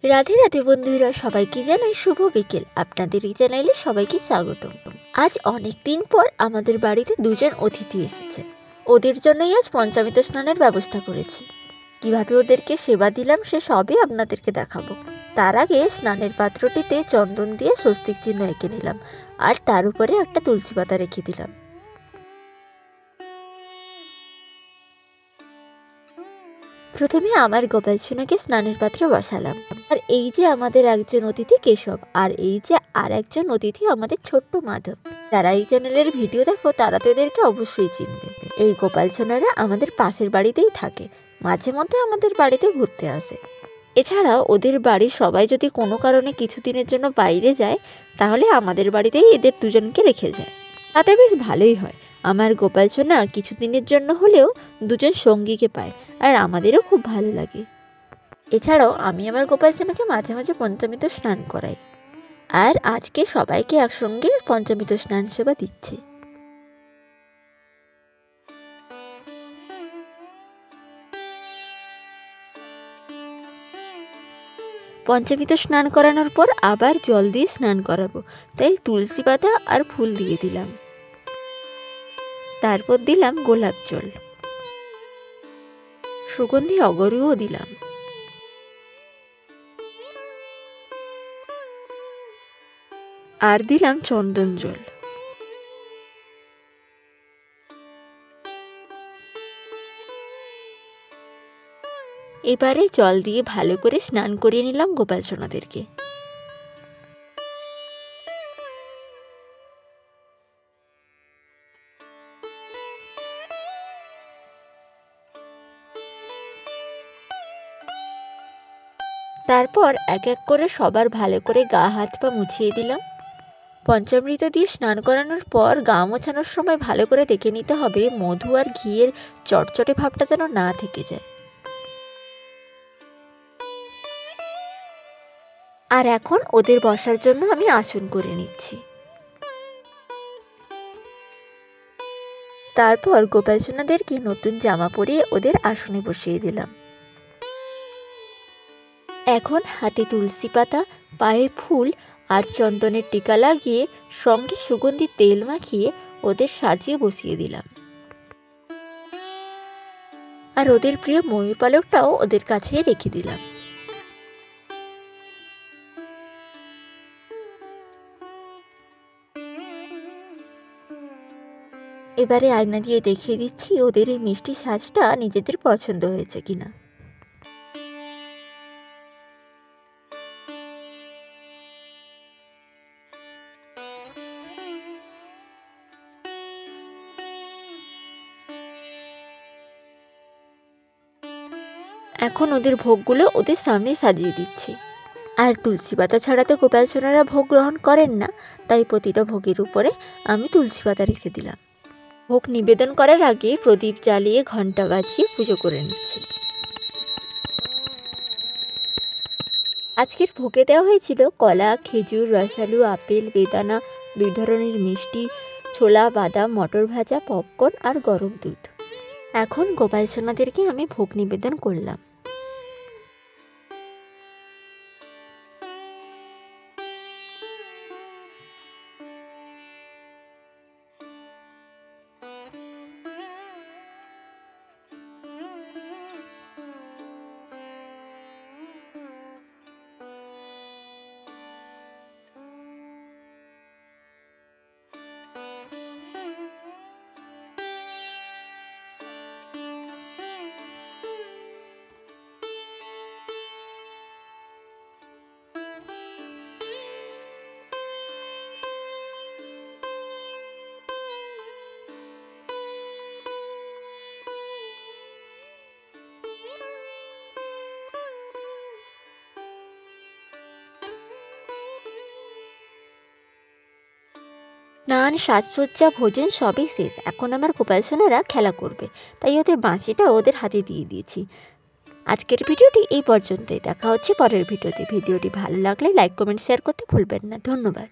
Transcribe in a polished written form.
রাধে রাধে বন্ধুরা, সবাইকে জানাই শুভ বিকেল। আপনাদের এই চ্যানেলে সবাইকে স্বাগতম। আজ অনেক দিন পর আমাদের বাড়িতে দুজন অতিথি এসেছে। ওদের জন্যই আজ পঞ্চামৃত স্নানের ব্যবস্থা করেছি। কিভাবে ওদেরকে সেবা দিলাম সে সবই আপনাদেরকে দেখাবো। তার আগে স্নানের পাত্রটিতে চন্দন দিয়ে স্বস্তিক চিহ্ন এঁকে নিলাম, আর তার উপরে একটা তুলসী পাতা রেখে দিলাম। প্রথমে আমার গোপাল সোনাকে স্নানের পাত্রে বসালাম। আর এই যে আমাদের একজন অতিথি কেশব, আর এই যে আর একজন অতিথি আমাদের ছোট্ট মাধব। যারা এই চ্যানেলের ভিডিও দেখো তারা তো এদেরকে অবশ্যই চিনবে। এই গোপাল সোনারা আমাদের পাশের বাড়িতেই থাকে, মাঝে মধ্যে আমাদের বাড়িতে ঘুরতে আসে। এছাড়াও ওদের বাড়ির সবাই যদি কোনো কারণে কিছুদিনের জন্য বাইরে যায়, তাহলে আমাদের বাড়িতেই এদের দুজনকে রেখে যায়। তাতে বেশ ভালোই হয়। আমার গোপাল সোনা কিছুদিনের জন্য হলেও দুজন সঙ্গীকে পায়, আর আমাদেরও খুব ভালো লাগে। এছাড়াও আমি আমার গোপাল সোনাকে মাঝে মাঝে পঞ্চামৃত স্নান করাই, আর আজকে সবাইকে একসঙ্গে পঞ্চামৃত স্নান সেবা দিচ্ছি। পঞ্চামৃত স্নান করানোর পর আবার জল দিয়ে স্নান করাবো, তাই তুলসী পাতা আর ফুল দিয়ে দিলাম। তারপর দিলাম গোলাপ জল, সুগন্ধি অগরুও দিলাম, আর দিলাম চন্দন জল। এবারে জল দিয়ে ভালো করে স্নান করিয়ে নিলাম গোপাল সোনাদেরকে। তারপর এক এক করে সবার ভালো করে গা হাত পা মুছিয়ে দিলাম। পঞ্চামৃত দিয়ে স্নান করানোর পর গা মোছানোর সময় ভালো করে দেখে নিতে হবে মধু আর ঘিয়ের চটচটে ভাবটা যেন না থেকে যায়। আর এখন ওদের বসার জন্য আমি আসন করে নিচ্ছি। তারপর গোপাল সোনাদেরকে নতুন জামা পরিয়ে ওদের আসনে বসিয়ে দিলাম। এখন হাতে তুলসী পাতা, পায়ে ফুল আর চন্দনের টিকা লাগিয়ে সঙ্গে সুগন্ধি তেল মাখিয়ে ওদের সাজিয়ে বসিয়ে দিলাম। আর ওদের প্রিয় ময়ূর পালকটাও ওদের কাছে রেখে দিলাম। এবারে আয়না দিয়ে দেখিয়ে দিচ্ছি ওদের এই মিষ্টি সাজটা নিজেদের পছন্দ হয়েছে কিনা। এখন ওদের ভোগগুলো ওদের সামনে সাজিয়ে দিচ্ছি। আর তুলসী পাতা ছাড়া তো গোপাল সোনারা ভোগ গ্রহণ করেন না, তাই প্রতিটা ভোগের উপরে আমি তুলসী পাতা রেখে দিলাম। ভোগ নিবেদন করার আগে প্রদীপ জ্বালিয়ে ঘণ্টা বাজিয়ে পুজো করে নিচ্ছি। আজকের ভোগে দেওয়া হয়েছিল কলা, খেজুর, রসালু, আপেল, বেদানা, 2 ধরনের মিষ্টি, ছোলা, বাদাম, মটর ভাজা, পপকর্ন আর গরম দুধ। এখন গোপাল সোনাদেরকে আমি ভোগ নিবেদন করলাম। স্নান, সাজসজ্জা, ভোজন সবই শেষ। এখন আমার গোপাল সোনারা খেলা করবে, তাই ওদের বাঁশিটা ওদের হাতে দিয়ে দিয়েছি। আজকের ভিডিওটি এই পর্যন্তই। দেখা হচ্ছে পরের ভিডিওতে। ভিডিওটি ভালো লাগলে লাইক, কমেন্ট, শেয়ার করতে ভুলবেন না। ধন্যবাদ।